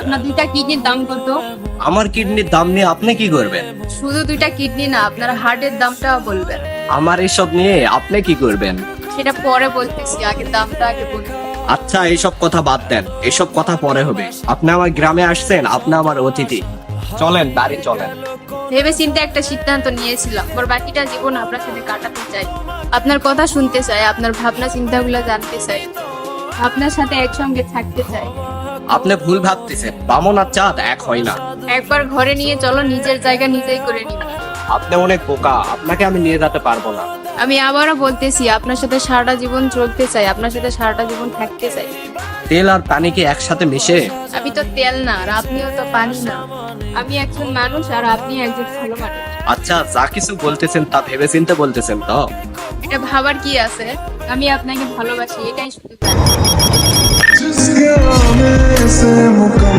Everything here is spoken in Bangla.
আপনার দুইটা কিডনির দাম কত? আমার কিডনির দাম নিয়ে আপনি কি করবেন? শুধু দুইটা কিডনি না, আপনার হার্টের দামটাও বলবেন। আমার এসব নিয়ে আপনি কি করবেন? সেটা পরে বলতেছি, আগে দামটা আগে বলুন। আচ্ছা, এইসব কথা বাদ দেন, এসব কথা পরে হবে। আপনি আমার গ্রামে আসছেন, আপনি আমার অতিথি। চলেন, বাড়ি চলেন। ভেবে চিন্তে একটা সিদ্ধান্ত নিয়েছিলাম, ওর বাকিটা জীবন আপনার সাথে কাটাতে চাই। আপনার কথা শুনতে চাই, আপনার ভাবনা চিন্তাগুলো জানতে চাই, আপনার সাথে একসঙ্গে থাকতে চাই। আপনি ভুল ভাবতেছেন, বামন আর চাঁদ এক হয় না। একবার ঘরে নিয়ে চলো, নিজের জায়গা নিজেই করে নিব। আপনি অনেক বোকা, আপনাকে আমি নিয়ে যেতে পারবো না। আমি আবারও বলতেছি, আপনার সাথে সারাটা জীবন চলতে চাই, আপনার সাথে সারাটা জীবন থাকতে চাই। তেল আর পানি কি একসাথে মিশে? আমি তো তেল না, আর আপনিও তো পানি না। আমি একজন মানুষ আর আপনি একজন ভালো মানুষ। আচ্ছা, যা কিছু বলতেছেন তা ভেবে চিন্তে বলতেছেন তো? এটা ভাবার কি আছে? আমি আপনাকে ভালোবাসি, এটাই শুধু। जिसके आने से मुका